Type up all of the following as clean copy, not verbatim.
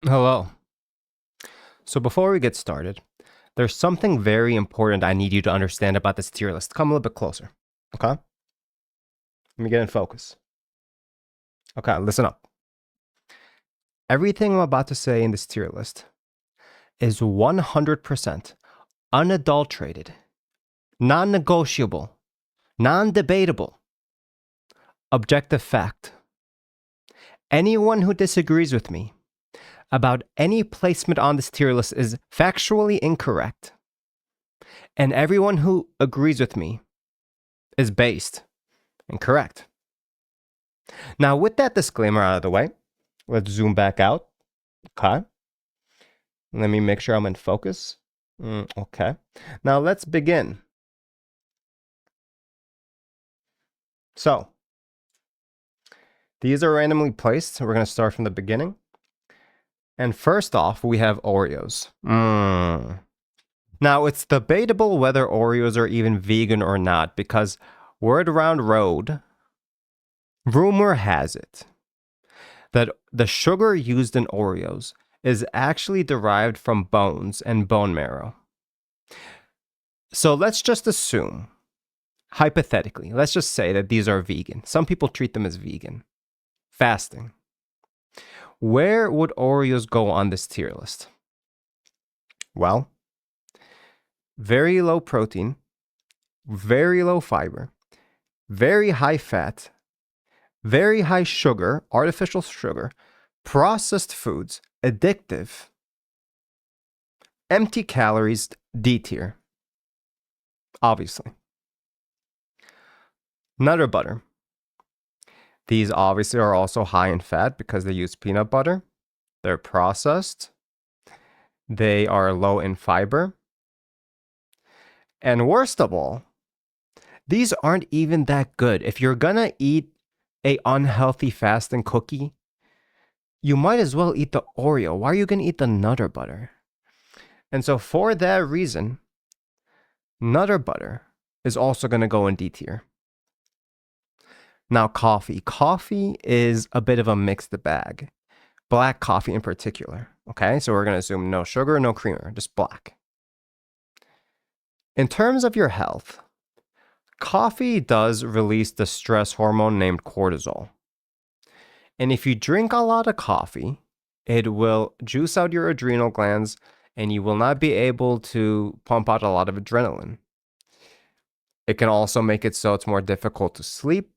Hello. So before we get started, there's something very important I need you to understand about this tier list. Come a little bit closer. Okay? Let me get in focus. Okay, listen up. Everything I'm about to say in this tier list is 100% unadulterated, non-negotiable, non-debatable, objective fact. Anyone who disagrees with me about any placement on this tier list is factually incorrect. And everyone who agrees with me is based and correct. Now, with that disclaimer out of the way, let's zoom back out. Okay. Let me make sure I'm in focus. Okay. Now, let's begin. So, these are randomly placed. So we're going to start from the beginning. And first off, we have Oreos. Now, it's debatable whether Oreos are even vegan or not because word around road, rumor has it that the sugar used in Oreos is actually derived from bones and bone marrow. So let's just assume, hypothetically, let's just say that these are vegan. Some people treat them as vegan. Fasting. Where would Oreos go on this tier list? Well, very low protein, very low fiber, very high fat, very high sugar, artificial sugar, processed foods, addictive, empty calories, D tier. Obviously. Nutter butter. These obviously are also high in fat because they use peanut butter. They're processed. They are low in fiber. And worst of all, these aren't even that good. If you're gonna eat a unhealthy fasting cookie, you might as well eat the Oreo. Why are you gonna eat the Nutter butter? And so for that reason, Nutter butter is also gonna go in D tier. Now, coffee. Coffee is a bit of a mixed bag. Black coffee in particular. Okay, so we're going to assume no sugar, no creamer, just black. In terms of your health, coffee does release the stress hormone named cortisol. And if you drink a lot of coffee, it will juice out your adrenal glands and you will not be able to pump out a lot of adrenaline. It can also make it so it's more difficult to sleep.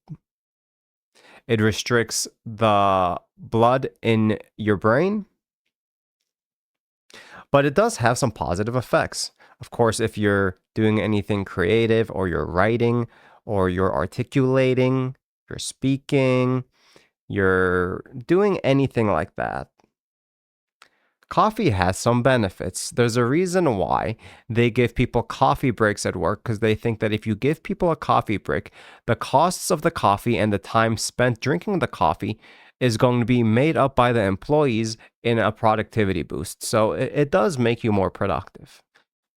It restricts the blood in your brain. But it does have some positive effects. Of course, if you're doing anything creative or you're writing or you're articulating, you're speaking, you're doing anything like that, coffee has some benefits. There's a reason why they give people coffee breaks at work because they think that if you give people a coffee break, the costs of the coffee and the time spent drinking the coffee is going to be made up by the employees in a productivity boost. So it does make you more productive.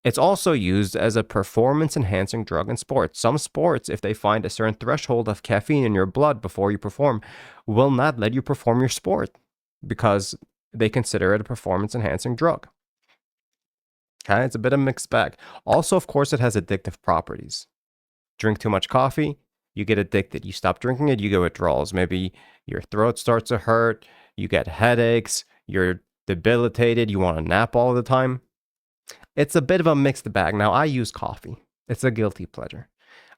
It's also used as a performance-enhancing drug in sports. Some sports, if they find a certain threshold of caffeine in your blood before you perform, will not let you perform your sport because they consider it a performance-enhancing drug. Okay, it's a bit of a mixed bag. Also, of course, it has addictive properties. Drink too much coffee, you get addicted. You stop drinking it, you get withdrawals. Maybe your throat starts to hurt, you get headaches, you're debilitated, you want to nap all the time. It's a bit of a mixed bag. Now, I use coffee. It's a guilty pleasure.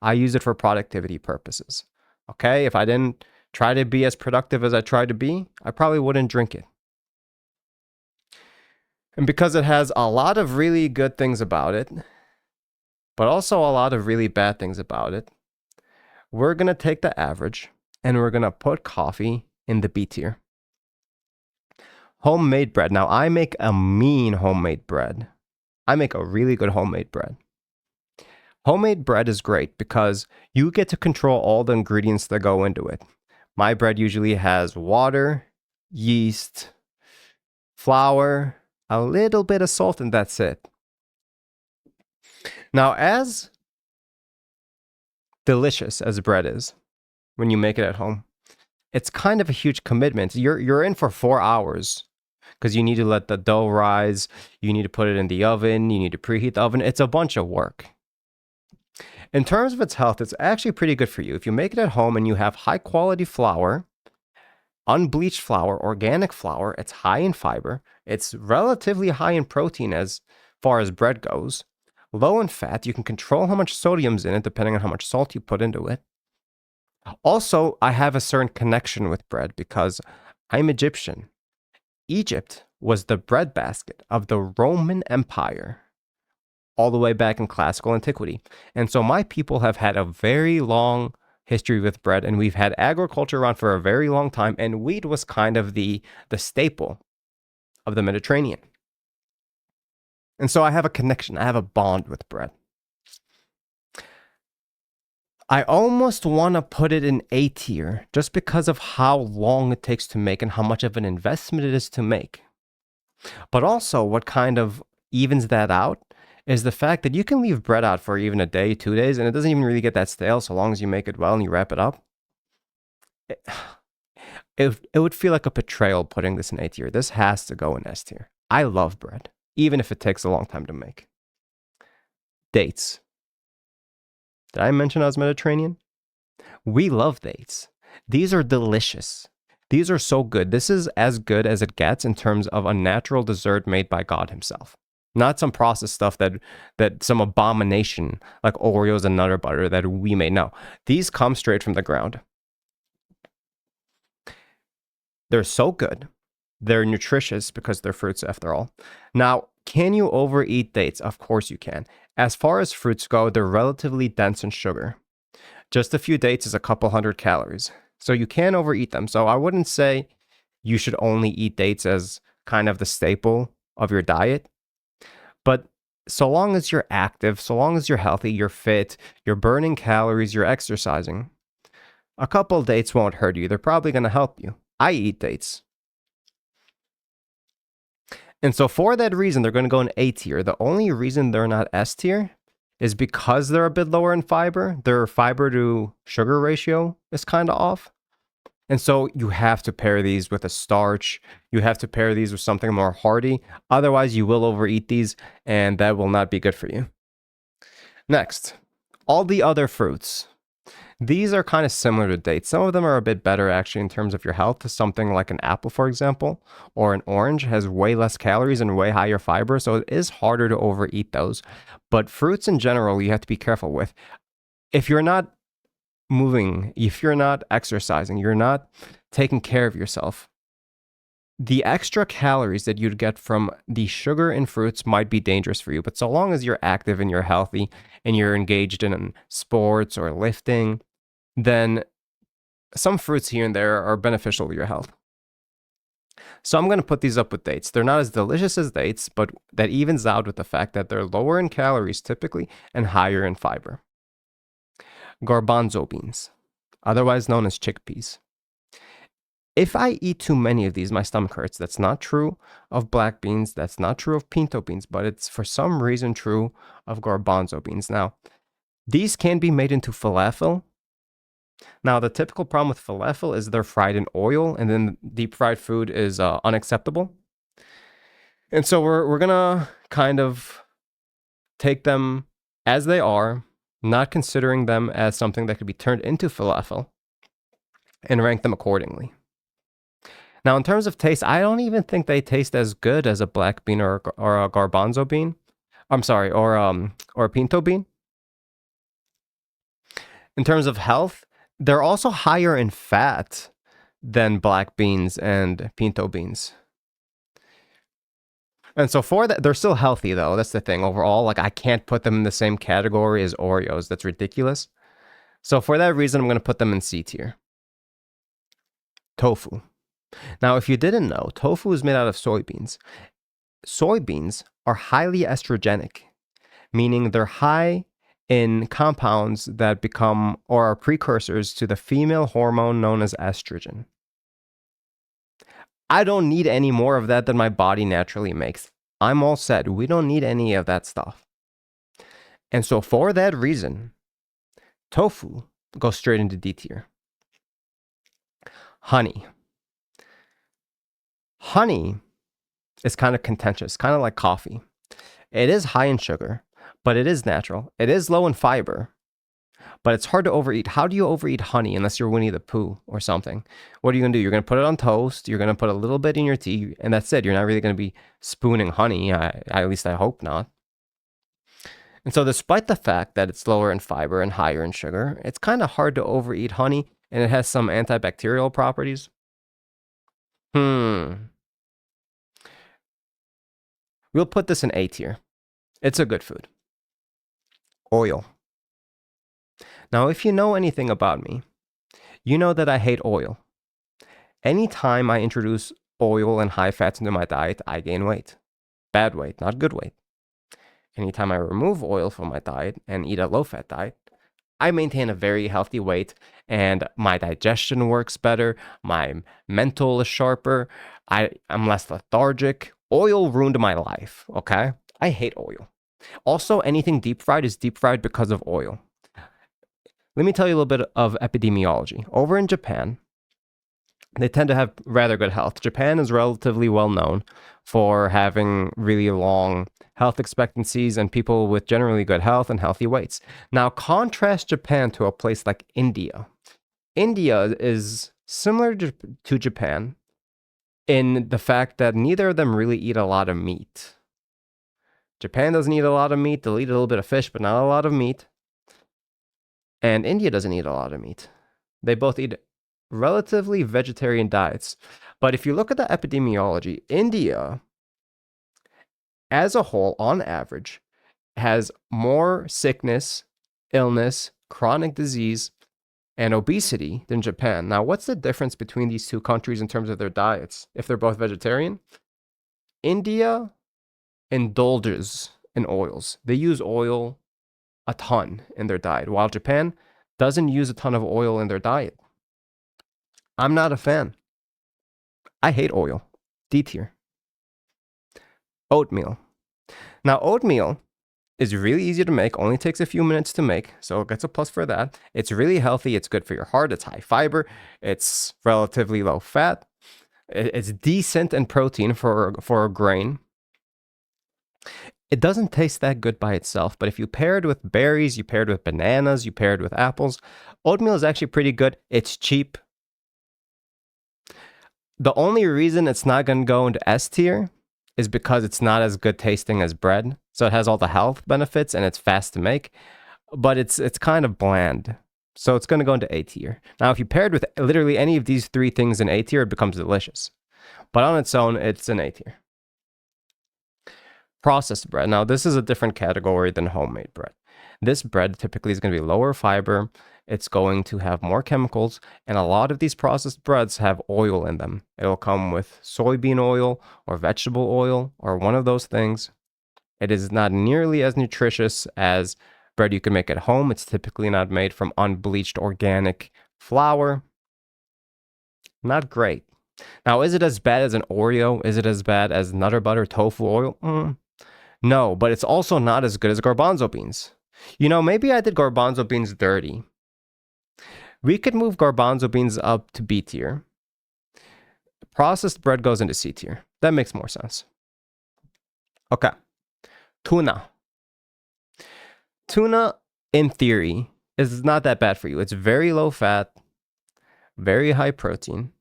I use it for productivity purposes. Okay, if I didn't try to be as productive as I tried to be, I probably wouldn't drink it. And because it has a lot of really good things about it, but also a lot of really bad things about it, we're going to take the average and we're going to put coffee in the B tier. Homemade bread. Now, I make a mean homemade bread. I make a really good homemade bread. Homemade bread is great because you get to control all the ingredients that go into it. My bread usually has water, yeast, flour, a little bit of salt, and that's it. Now, as delicious as bread is when you make it at home, it's kind of a huge commitment. You're in for 4 hours because you need to let the dough rise. You need to put it in the oven. You need to preheat the oven. It's a bunch of work. In terms of its health, it's actually pretty good for you. If you make it at home and you have high quality flour, unbleached flour, organic flour, it's high in fiber. It's relatively high in protein as far as bread goes. Low in fat. You can control how much sodium's in it depending on how much salt you put into it. Also, I have a certain connection with bread because I'm Egyptian. Egypt was the breadbasket of the Roman Empire all the way back in classical antiquity. And so my people have had a very long history with bread, and we've had agriculture around for a very long time, and wheat was kind of the staple of the Mediterranean. And so I have a connection, I have a bond with bread. I almost want to put it in A tier just because of how long it takes to make and how much of an investment it is to make. But also, what kind of evens that out is the fact that you can leave bread out for even a day, 2 days, and it doesn't even really get that stale so long as you make it well and you wrap it up. It would feel like a betrayal putting this in A tier. This has to go in S tier. I love bread, even if it takes a long time to make. Dates. Did I mention I was Mediterranean? We love dates. These are delicious. These are so good. This is as good as it gets in terms of a natural dessert made by God himself. Not some processed stuff that some abomination like Oreos and Nutter Butter that we made. No, these come straight from the ground. They're so good. They're nutritious because they're fruits after all. Now, can you overeat dates? Of course you can. As far as fruits go, they're relatively dense in sugar. Just a few dates is a couple hundred calories. So you can overeat them. So I wouldn't say you should only eat dates as kind of the staple of your diet. But so long as you're active, so long as you're healthy, you're fit, you're burning calories, you're exercising, a couple dates won't hurt you. They're probably going to help you. I eat dates. And so for that reason, they're going to go in A tier. The only reason they're not S tier is because they're a bit lower in fiber. Their fiber to sugar ratio is kind of off. And so you have to pair these with a starch. You have to pair these with something more hearty. Otherwise, you will overeat these, and that will not be good for you. Next, all the other fruits. These are kind of similar to dates. Some of them are a bit better actually in terms of your health. Something like an apple, for example, or an orange has way less calories and way higher fiber. So it is harder to overeat those. But fruits in general, you have to be careful with. If you're not moving, if you're not exercising, you're not taking care of yourself, the extra calories that you'd get from the sugar in fruits might be dangerous for you. But so long as you're active and you're healthy and you're engaged in sports or lifting, then some fruits here and there are beneficial to your health. So I'm going to put these up with dates. They're not as delicious as dates, but that evens out with the fact that they're lower in calories typically and higher in fiber. Garbanzo beans, otherwise known as chickpeas. If I eat too many of these, my stomach hurts. That's not true of black beans. That's not true of pinto beans, but it's for some reason true of garbanzo beans. Now, these can be made into falafel. Now, the typical problem with falafel is they're fried in oil, and then deep fried food is unacceptable. And so we're going to kind of take them as they are, not considering them as something that could be turned into falafel, and rank them accordingly. Now, in terms of taste, I don't even think they taste as good as a black bean or a garbanzo bean. I'm sorry, or a pinto bean. In terms of health, they're also higher in fat than black beans and pinto beans. And so for that, they're still healthy though. That's the thing overall. Like I can't put them in the same category as Oreos. That's ridiculous. So for that reason, I'm going to put them in C tier. Tofu. Now, if you didn't know, tofu is made out of soybeans. Soybeans are highly estrogenic, meaning they're high in compounds that become or are precursors to the female hormone known as estrogen. I don't need any more of that than my body naturally makes. I'm all set. We don't need any of that stuff. And so for that reason, tofu goes straight into D tier. Honey. Honey is kind of contentious, kind of like coffee. It is high in sugar, but it is natural. It is low in fiber, but it's hard to overeat. How do you overeat honey unless you're Winnie the Pooh or something? What are you going to do? You're going to put it on toast. You're going to put a little bit in your tea, and that's it. You're not really going to be spooning honey. At least I hope not. And so despite the fact that it's lower in fiber and higher in sugar, it's kind of hard to overeat honey, and it has some antibacterial properties. We'll put this in A tier. It's a good food. Oil. Now, if you know anything about me, you know that I hate oil. Anytime I introduce oil and high fats into my diet, I gain weight. Bad weight, not good weight. Anytime I remove oil from my diet and eat a low-fat diet, I maintain a very healthy weight and my digestion works better, my mental is sharper, I'm less lethargic. Oil ruined my life, okay? I hate oil. Also, anything deep fried is deep fried because of oil. Let me tell you a little bit of epidemiology. Over in Japan, they tend to have rather good health. Japan is relatively well known for having really long health expectancies and people with generally good health and healthy weights. Now, contrast Japan to a place like India. India is similar to Japan in the fact that neither of them really eat a lot of meat. Japan doesn't eat a lot of meat. They'll eat a little bit of fish, but not a lot of meat. And India doesn't eat a lot of meat. They both eat relatively vegetarian diets. But if you look at the epidemiology, India, as a whole, on average, has more sickness, illness, chronic disease, and obesity than Japan. Now, what's the difference between these two countries in terms of their diets, if they're both vegetarian? India indulges in oils. They use oil a ton in their diet, while Japan doesn't use a ton of oil in their diet. I'm not a fan. I hate oil. D tier. Oatmeal. Now, oatmeal is really easy to make, only takes a few minutes to make, so it gets a plus for that. It's really healthy, it's good for your heart, it's high fiber, it's relatively low fat, it's decent in protein for a grain. It doesn't taste that good by itself, but if you pair it with berries, you pair it with bananas, you pair it with apples, oatmeal is actually pretty good. It's cheap. The only reason it's not going to go into S tier is because it's not as good tasting as bread. So it has all the health benefits and it's fast to make, but it's kind of bland. So it's going to go into A tier. Now, if you paired with literally any of these three things in A tier, it becomes delicious. But on its own, it's an A tier. Processed bread. Now, this is a different category than homemade bread. This bread typically is going to be lower fiber. It's going to have more chemicals, and a lot of these processed breads have oil in them. It'll come with soybean oil or vegetable oil or one of those things. It is not nearly as nutritious as bread you can make at home. It's typically not made from unbleached organic flour. Not great. Now, is it as bad as an Oreo? Is it as bad as Nutter Butter tofu oil? No, but it's also not as good as garbanzo beans. You know, maybe I did garbanzo beans dirty. We could move garbanzo beans up to B tier. Processed bread goes into C tier. That makes more sense. Okay. Tuna. Tuna, in theory, is not that bad for you. It's very low fat, very high protein.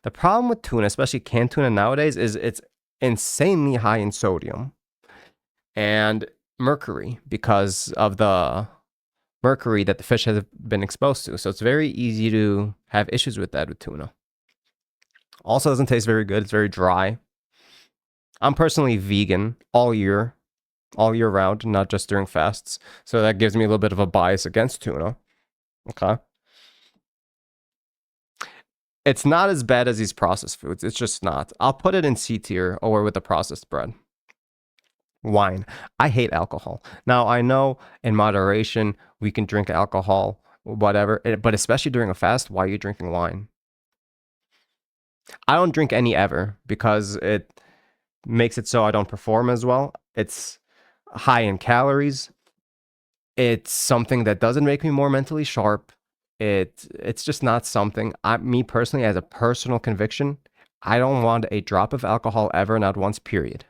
The problem with tuna, especially canned tuna nowadays, is it's insanely high in sodium and mercury because of the mercury that the fish has been exposed to. So it's very easy to have issues with that with tuna. Also doesn't taste very good. It's very dry. I'm personally vegan all year round, not just during fasts. So that gives me a little bit of a bias against tuna. Okay. It's not as bad as these processed foods. It's just not. I'll put it in C tier or with the processed bread. Wine. I hate alcohol. Now, I know in moderation, we can drink alcohol, whatever, but especially during a fast, why are you drinking wine? I don't drink any ever because it makes it so I don't perform as well. It's high in calories. It's something that doesn't make me more mentally sharp. It's just not something, me personally, as a personal conviction, I don't want a drop of alcohol ever, not once, period.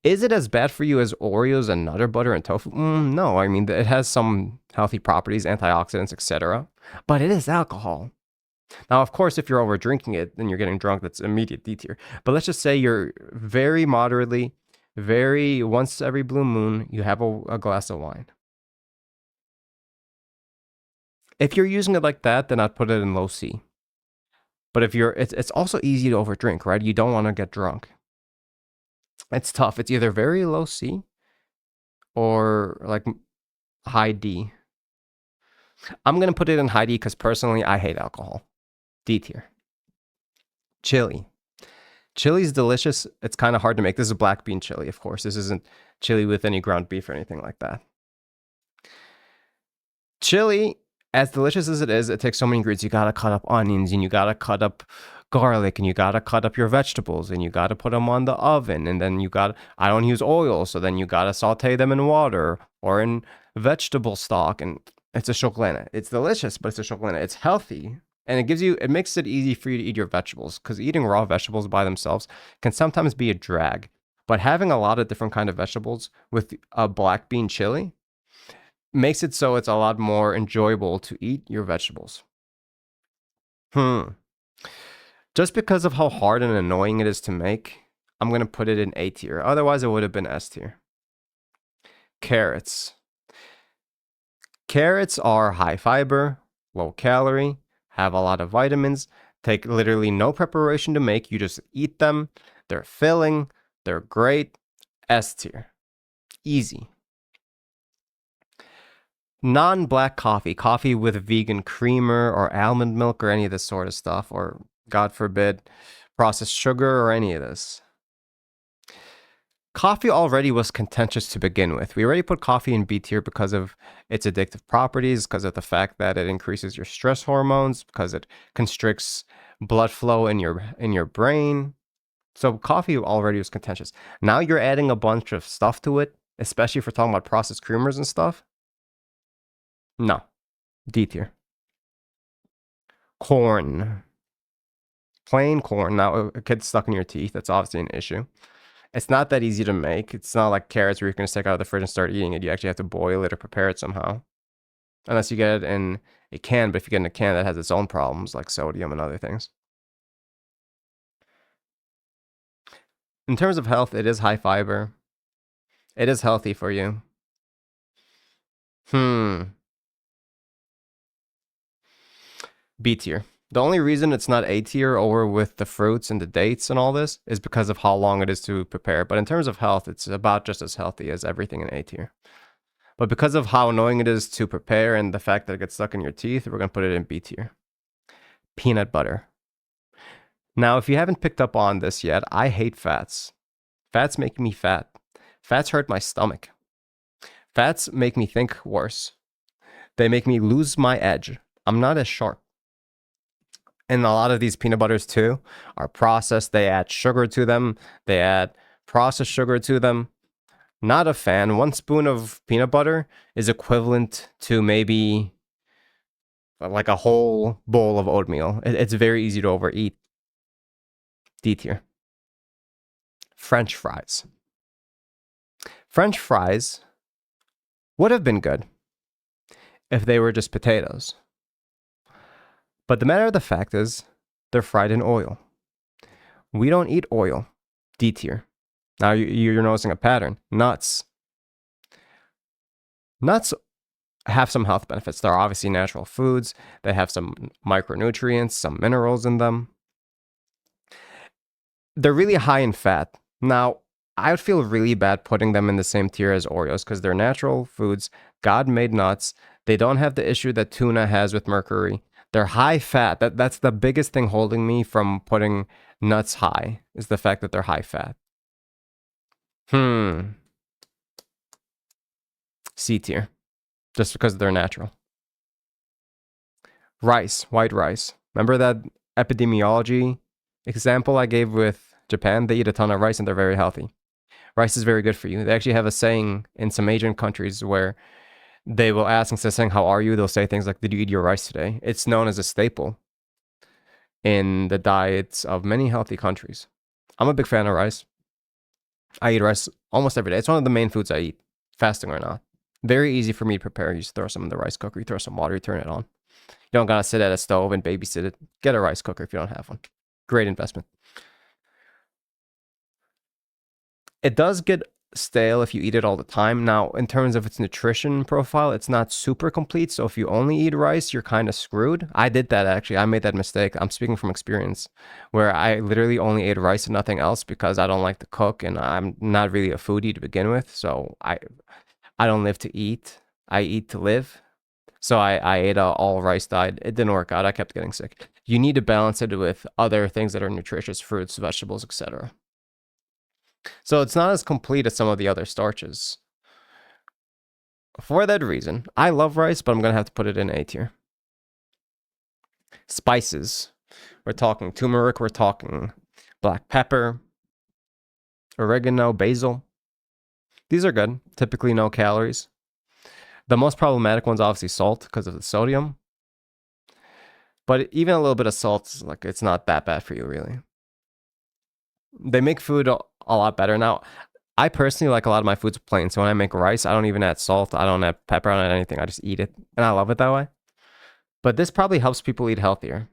Is it as bad for you as Oreos and Nutter Butter and tofu? No, I mean, it has some healthy properties, antioxidants, etc. But it is alcohol. Now, of course, if you're over drinking it and you're getting drunk, that's immediate D tier. But let's just say you're very moderately, very once every blue moon, you have a glass of wine. If you're using it like that, then I'd put it in low C. But if it's also easy to overdrink, right? You don't want to get drunk. It's tough. It's either very low C or like high D. I'm gonna put it in high D because personally, I hate alcohol. D tier. Chili. Chili's delicious. It's kind of hard to make. This is a black bean chili, of course. This isn't chili with any ground beef or anything like that. Chili, as delicious as it is, it takes so many ingredients. You gotta cut up onions, and you gotta cut up garlic, and you gotta cut up your vegetables, and you gotta put them on the oven, and then I don't use oil, so then you gotta saute them in water or in vegetable stock, and it's a chocolate. It's delicious, but it's a chocolate. It's healthy, and it makes it easy for you to eat your vegetables, because eating raw vegetables by themselves can sometimes be a drag. But having a lot of different kind of vegetables with a black bean chili makes it so it's a lot more enjoyable to eat your vegetables. Just because of how hard and annoying it is to make, I'm going to put it in A tier. Otherwise, it would have been S tier. Carrots. Carrots are high fiber, low calorie, have a lot of vitamins, take literally no preparation to make. You just eat them. They're filling. They're great. S tier. Easy. Non-black coffee with vegan creamer or almond milk or any of this sort of stuff, or God forbid, processed sugar or any of this. Coffee already was contentious to begin with. We already put coffee in B tier because of its addictive properties, because of the fact that it increases your stress hormones, because it constricts blood flow in your brain. So coffee already was contentious. Now you're adding a bunch of stuff to it, especially if we're talking about processed creamers and stuff. No. D tier. Corn. Plain corn. Now, it gets stuck in your teeth. That's obviously an issue. It's not that easy to make. It's not like carrots where you're going to take it out of the fridge and start eating it. You actually have to boil it or prepare it somehow. Unless you get it in a can, but if you get in a can, that has its own problems, like sodium and other things. In terms of health, it is high fiber. It is healthy for you. B tier. The only reason it's not A tier over with the fruits and the dates and all this is because of how long it is to prepare. But in terms of health, it's about just as healthy as everything in A tier. But because of how annoying it is to prepare and the fact that it gets stuck in your teeth, we're going to put it in B tier. Peanut butter. Now, if you haven't picked up on this yet, I hate fats. Fats make me fat. Fats hurt my stomach. Fats make me think worse. They make me lose my edge. I'm not as sharp. And a lot of these peanut butters too are processed. They add sugar to them. They add processed sugar to them. Not a fan. 1 spoon of peanut butter is equivalent to maybe like a whole bowl of oatmeal. It's very easy to overeat. D tier. French fries. French fries would have been good if they were just potatoes. But the matter of the fact is, they're fried in oil. We don't eat oil. D tier. Now you're noticing a pattern. Nuts. Nuts have some health benefits. They're obviously natural foods. They have some micronutrients, some minerals in them. They're really high in fat. Now, I would feel really bad putting them in the same tier as Oreos because they're natural foods. God made nuts. They don't have the issue that tuna has with mercury. They're high fat. That's the biggest thing holding me from putting nuts high, is the fact that they're high fat. C tier. Just because they're natural. Rice, white rice. Remember that epidemiology example I gave with Japan? They eat a ton of rice and they're very healthy. Rice is very good for you. They actually have a saying in some Asian countries where they will ask, instead of saying, "How are you?" they'll say things like, "Did you eat your rice today?" It's known as a staple. in the diets of many healthy countries. I'm a big fan of rice. I eat rice almost every day. It's one of the main foods I eat, fasting or not. Very easy for me to prepare. You just throw some in the rice cooker, you throw some water, you turn it on. You don't gotta sit at a stove and babysit it. Get a rice cooker if you don't have one. Great investment. It does get stale if you eat it all the time. Now, in terms of its nutrition profile, it's not super complete. So if you only eat rice, you're kind of screwed. I did that actually. I made that mistake. I'm speaking from experience where I literally only ate rice and nothing else because I don't like to cook and I'm not really a foodie to begin with. So I don't live to eat. I eat to live. So I ate a all rice diet. It didn't work out. I kept getting sick. You need to balance it with other things that are nutritious, fruits, vegetables, etc. So it's not as complete as some of the other starches. For that reason, I love rice, but I'm going to have to put it in A tier. Spices. We're talking turmeric, we're talking black pepper, oregano, basil. These are good. Typically no calories. The most problematic one's obviously salt because of the sodium. But even a little bit of salt, like it's not that bad for you, really. They make food a lot better. Now, I personally like a lot of my foods plain. So when I make rice, I don't even add salt. I don't add pepper. I don't add anything. I just eat it. And I love it that way. But this probably helps people eat healthier.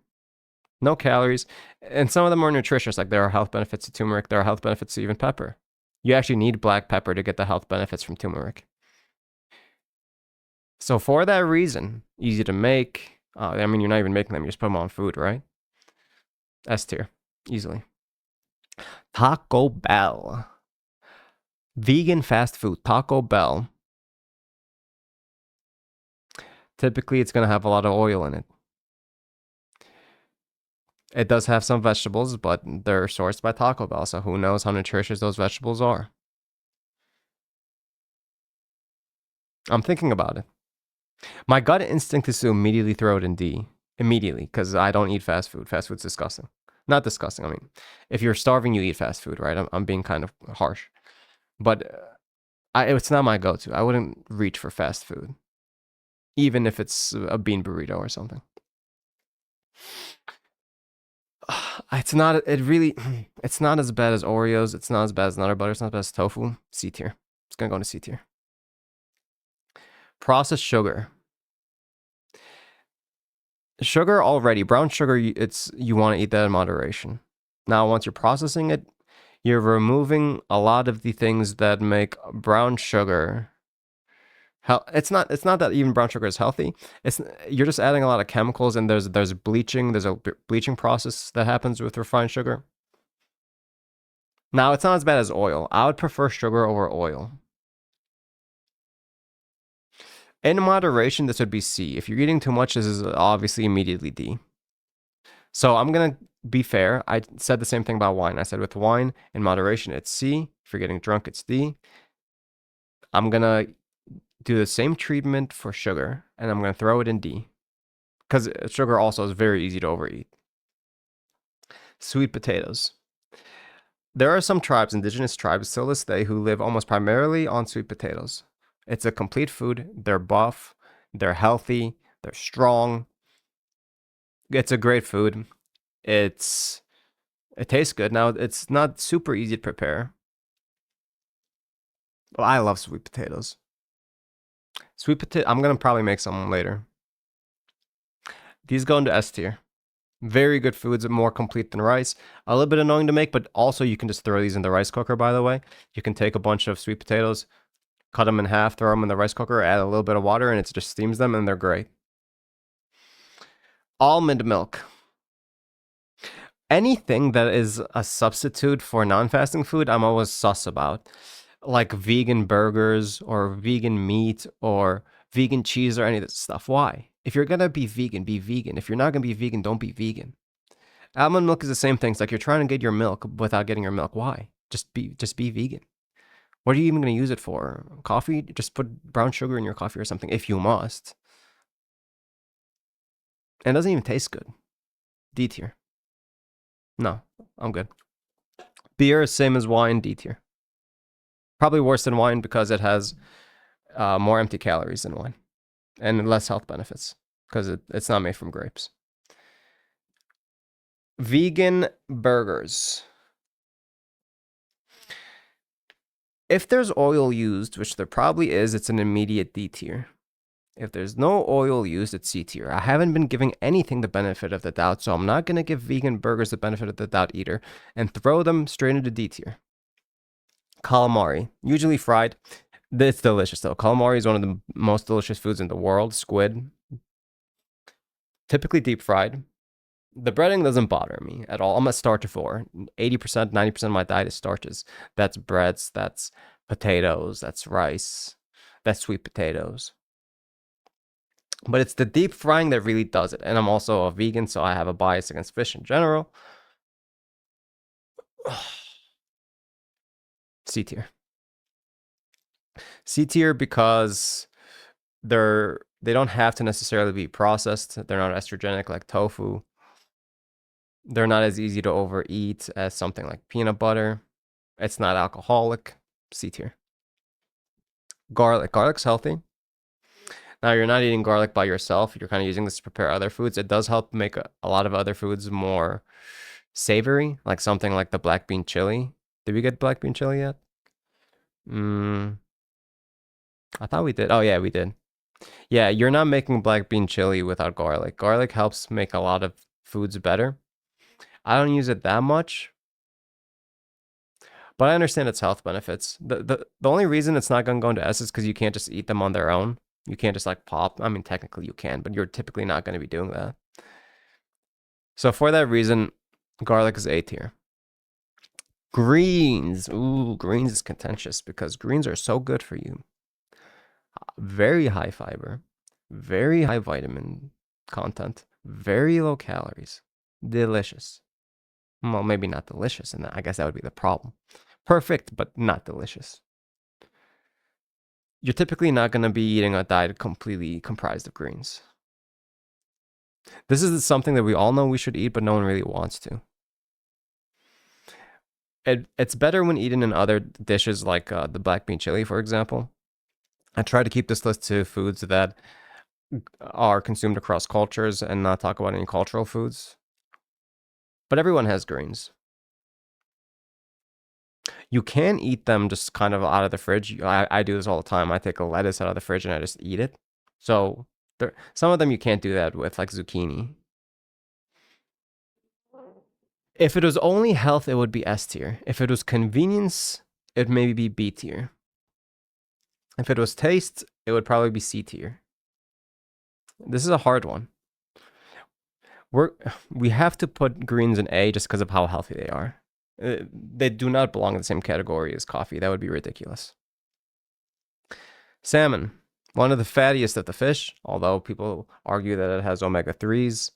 No calories. And some of them are nutritious. Like there are health benefits to turmeric. There are health benefits to even pepper. You actually need black pepper to get the health benefits from turmeric. So for that reason, easy to make. I mean, you're not even making them. You just put them on food, right? S tier. Easily. Taco Bell. Vegan fast food. Taco Bell. Typically, it's going to have a lot of oil in it. It does have some vegetables, but they're sourced by Taco Bell, so who knows how nutritious those vegetables are. I'm thinking about it. My gut instinct is to immediately throw it in D. Immediately, because I don't eat fast food. Fast food's disgusting. Not disgusting. I mean, if you're starving, you eat fast food, right? I'm being kind of harsh. But it's not my go-to. I wouldn't reach for fast food, even if it's a bean burrito or something. It's not. It really. It's not as bad as Oreos. It's not as bad as Nutter Butter. It's not as bad as tofu. C tier. It's gonna go into C tier. Processed sugar. Sugar already. Brown sugar. You want to eat that in moderation. Now, once you're processing it, you're removing a lot of the things that make brown sugar. It's not that even brown sugar is healthy. You're just adding a lot of chemicals, and there's bleaching. There's a bleaching process that happens with refined sugar. Now, it's not as bad as oil. I would prefer sugar over oil. In moderation, this would be C. If you're eating too much, this is obviously immediately D. So I'm going to be fair. I said the same thing about wine. I said with wine, in moderation, it's C. If you're getting drunk, it's D. I'm going to do the same treatment for sugar, and I'm going to throw it in D. Because sugar also is very easy to overeat. Sweet potatoes. There are some tribes, indigenous tribes still this day, who live almost primarily on sweet potatoes. It's a complete food. They're buff. They're healthy. They're strong. It's a great food. It tastes good. Now, it's not super easy to prepare. Well, I love sweet potatoes. I'm going to probably make some later. These go into S tier. Very good foods, more complete than rice. A little bit annoying to make, but also you can just throw these in the rice cooker, by the way. You can take a bunch of sweet potatoes, cut them in half, throw them in the rice cooker, add a little bit of water, and it just steams them, and they're great. Almond milk. Anything that is a substitute for non-fasting food, I'm always sus about. Like vegan burgers or vegan meat or vegan cheese or any of this stuff. Why? If you're going to be vegan, be vegan. If you're not going to be vegan, don't be vegan. Almond milk is the same thing. It's like you're trying to get your milk without getting your milk. Why? Just be vegan. What are you even going to use it for? Coffee? Just put brown sugar in your coffee or something if you must. And it doesn't even taste good. D tier. No, I'm good. Beer is same as wine, D tier. Probably worse than wine because it has more empty calories than wine and less health benefits because it's not made from grapes. Vegan burgers. If there's oil used, which there probably is, it's an immediate D tier. If there's no oil used, it's C tier. I haven't been giving anything the benefit of the doubt, so I'm not going to give vegan burgers the benefit of the doubt either and throw them straight into D tier. Calamari, usually fried. It's delicious though. Calamari is one of the most delicious foods in the world. Squid, typically deep fried. The breading doesn't bother me at all. I'm a starchivore. 80%, 90% of my diet is starches. That's breads, that's potatoes, that's rice, that's sweet potatoes. But it's the deep frying that really does it. And I'm also a vegan, so I have a bias against fish in general. C tier. C tier because they don't have to necessarily be processed. They're not estrogenic like tofu. They're not as easy to overeat as something like peanut butter. It's not alcoholic. C tier. Garlic. Garlic's healthy. Now, you're not eating garlic by yourself. You're kind of using this to prepare other foods. It does help make a lot of other foods more savory, like something like the black bean chili. Did we get black bean chili yet? I thought we did. Oh, yeah, we did. Yeah, you're not making black bean chili without garlic. Garlic helps make a lot of foods better. I don't use it that much, but I understand its health benefits. The only reason it's not going to go into S is because you can't just eat them on their own. You can't just like pop. I mean, technically you can, but you're typically not going to be doing that. So for that reason, garlic is A tier. Greens. Ooh, greens is contentious because greens are so good for you. Very high fiber, very high vitamin content, very low calories. Delicious. Well, maybe not delicious, and I guess that would be the problem. Perfect, but not delicious. You're typically not going to be eating a diet completely comprised of greens. This is something that we all know we should eat, but no one really wants to. It's better when eaten in other dishes like the black bean chili, for example. I try to keep this list to foods that are consumed across cultures and not talk about any cultural foods. But everyone has greens. You can eat them just kind of out of the fridge. I do this all the time. I take a lettuce out of the fridge and I just eat it. So some of them you can't do that with, like zucchini. If it was only health, it would be S tier. If it was convenience, it would maybe be B tier. If it was taste, it would probably be C tier. This is a hard one. We have to put greens in A just because of how healthy they are. They do not belong in the same category as coffee. That would be ridiculous. Salmon, one of the fattiest of the fish, although people argue that it has omega-3s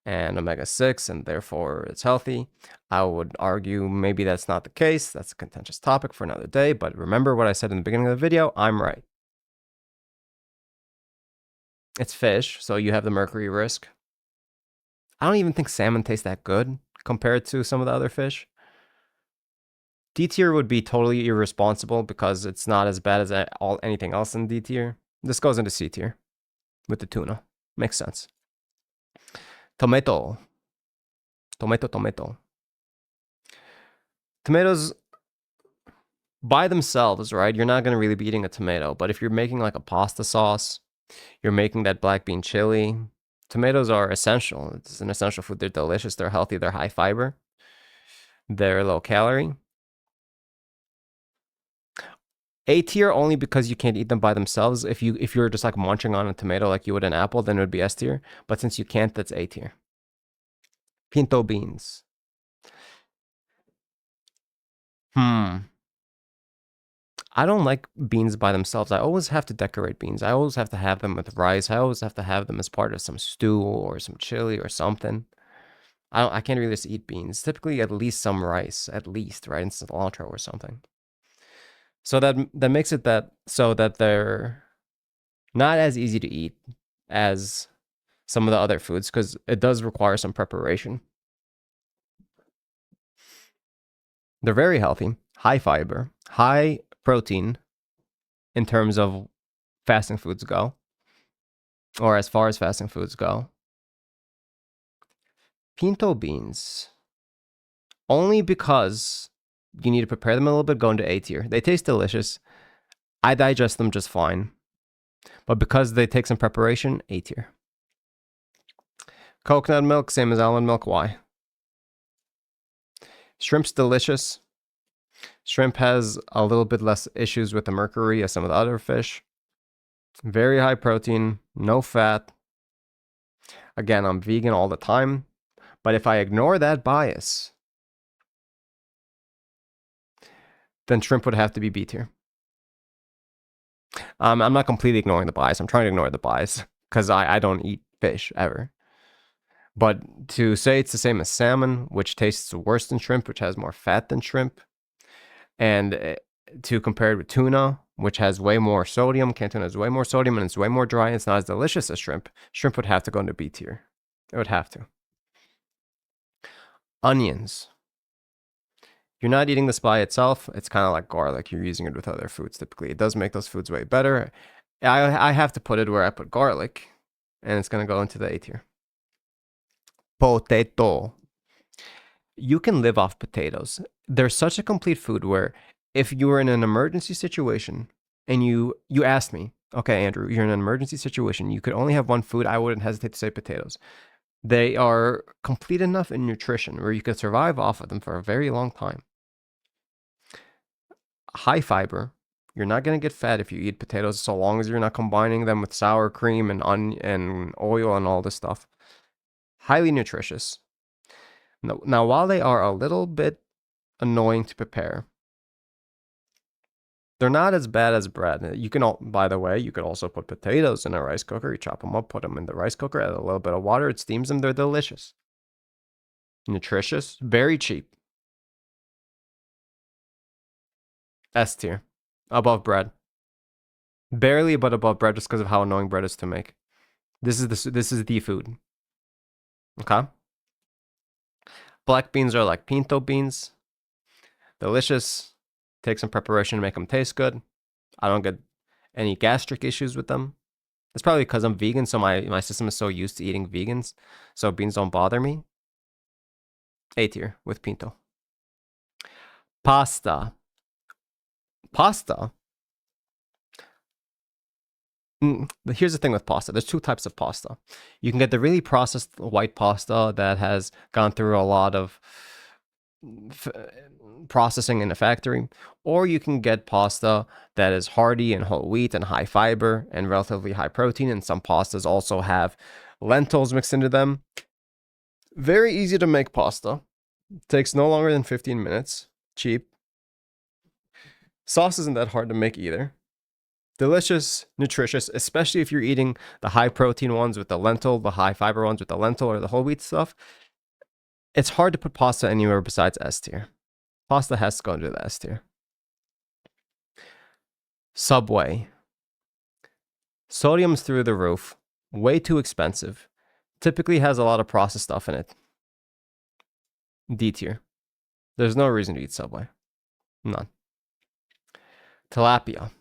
and omega-6 and therefore it's healthy. I would argue maybe that's not the case. That's a contentious topic for another day, but remember what I said in the beginning of the video, I'm right. It's fish, so you have the mercury risk. I don't even think salmon tastes that good compared to some of the other fish. D tier would be totally irresponsible because it's not as bad as anything else in D tier. This goes into C tier with the tuna. Makes sense. Tomato. Tomatoes by themselves, right? You're not going to really be eating a tomato. But if you're making like a pasta sauce, you're making that black bean chili, tomatoes are essential. It's an essential food. They're delicious. They're healthy. They're high fiber. They're low calorie. A tier only because you can't eat them by themselves. If you're just like munching on a tomato like you would an apple, then it would be S tier. But since you can't, that's A tier. Pinto beans. I don't like beans by themselves. I always have to decorate beans. I always have to have them with rice. I always have to have them as part of some stew or some chili or something. I can't really just eat beans. Typically, at least some rice, at least, right? In cilantro or something. So that makes it so that they're not as easy to eat as some of the other foods because it does require some preparation. They're very healthy, high fiber, high protein in terms of fasting foods go, or as far as fasting foods go. Pinto beans, only because you need to prepare them a little bit, go into A tier. They taste delicious. I digest them just fine. But because they take some preparation, A tier. Coconut milk, same as almond milk. Why? Shrimp's delicious. Shrimp has a little bit less issues with the mercury as some of the other fish. Very high protein, no fat. Again, I'm vegan all the time. But if I ignore that bias, then shrimp would have to be B tier. I'm not completely ignoring the bias. I'm trying to ignore the bias because I don't eat fish ever. But to say it's the same as salmon, which tastes worse than shrimp, which has more fat than shrimp, and to compare it with tuna, which has way more sodium, canned tuna has way more sodium and it's way more dry and it's not as delicious as shrimp, shrimp would have to go into B tier. It would have to. Onions. You're not eating this by itself. It's kind of like garlic. You're using it with other foods typically. It does make those foods way better. I have to put it where I put garlic, and it's going to go into the A tier. Potato. You can live off potatoes. They're such a complete food where if you were in an emergency situation and you asked me, okay, Andrew, you're in an emergency situation, you could only have one food, I wouldn't hesitate to say potatoes. They are complete enough in nutrition where you could survive off of them for a very long time. High fiber. You're not going to get fat if you eat potatoes so long as you're not combining them with sour cream and oil and all this stuff. Highly nutritious. Now, while they are a little bit annoying to prepare, they're not as bad as bread. You can, by the way, you could also put potatoes in a rice cooker. You chop them up, put them in the rice cooker, add a little bit of water. It steams them. They're delicious. Nutritious. Very cheap. S tier. Above bread. Barely, but above bread just because of how annoying bread is to make. This is the food. Okay? Black beans are like pinto beans. Delicious. Take some preparation to make them taste good. I don't get any gastric issues with them. It's probably because I'm vegan, so my system is so used to eating vegans, so beans don't bother me. A tier with pinto. Pasta. Pasta. Here's the thing with pasta. There's two types of pasta. You can get the really processed white pasta that has gone through a lot of processing in a factory, or you can get pasta that is hearty and whole wheat and high fiber and relatively high protein, and some pastas also have lentils mixed into them. Very easy to make pasta. Takes no longer than 15 minutes. Cheap. Sauce isn't that hard to make either. Delicious, nutritious, especially if you're eating the high protein ones with the lentil, the high fiber ones with the lentil or the whole wheat stuff. It's hard to put pasta anywhere besides S tier. Pasta has to go into the S tier. Subway. Sodium's through the roof. Way too expensive. Typically has a lot of processed stuff in it. D tier. There's no reason to eat Subway. None. Tilapia.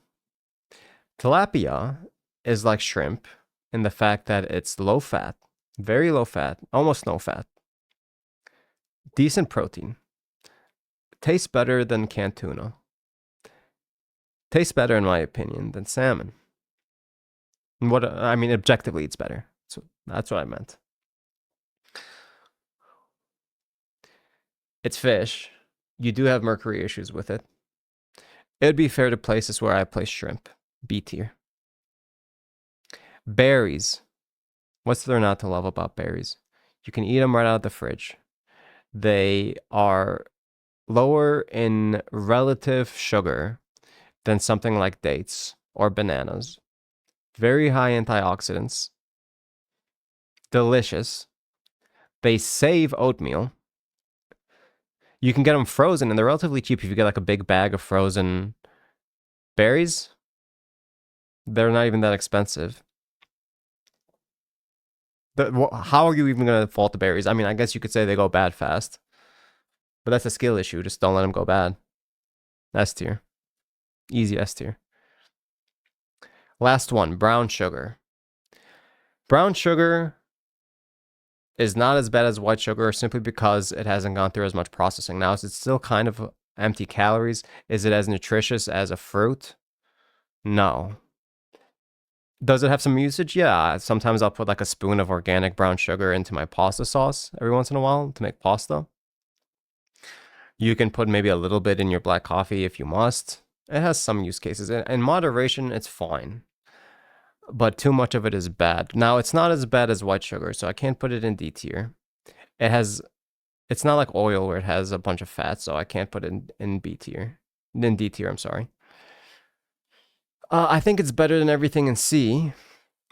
Tilapia is like shrimp in the fact that it's low fat, very low fat, almost no fat. Decent protein. Tastes better than canned tuna. Tastes better, in my opinion, than salmon. Objectively, it's better. So that's what I meant. It's fish. You do have mercury issues with it. It would be fair to place this where I place shrimp. B tier. Berries. What's there not to love about berries? You can eat them right out of the fridge. They are lower in relative sugar than something like dates or bananas. Very high antioxidants. Delicious. They save oatmeal. You can get them frozen, and they're relatively cheap if you get like a big bag of frozen berries. They're not even that expensive. How are you even going to fault the berries? I mean, I guess you could say they go bad fast. But that's a skill issue. Just don't let them go bad. S tier. Easy S tier. Last one, brown sugar. Brown sugar is not as bad as white sugar simply because it hasn't gone through as much processing. Now, is it still kind of empty calories? Is it as nutritious as a fruit? No. Does it have some usage? Yeah. Sometimes I'll put like a spoon of organic brown sugar into my pasta sauce every once in a while to make pasta. You can put maybe a little bit in your black coffee if you must. It has some use cases. In moderation, it's fine. But too much of it is bad. Now, it's not as bad as white sugar, so I can't put it in D tier. It's not like oil where it has a bunch of fat, so I can't put it in B tier. In D tier, I'm sorry. I think it's better than everything in C,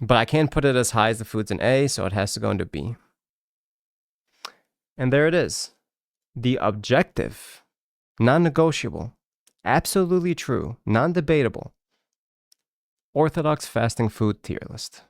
but I can't put it as high as the foods in A, so it has to go into B. And there it is. The objective, non-negotiable, absolutely true, non-debatable, Orthodox fasting food tier list.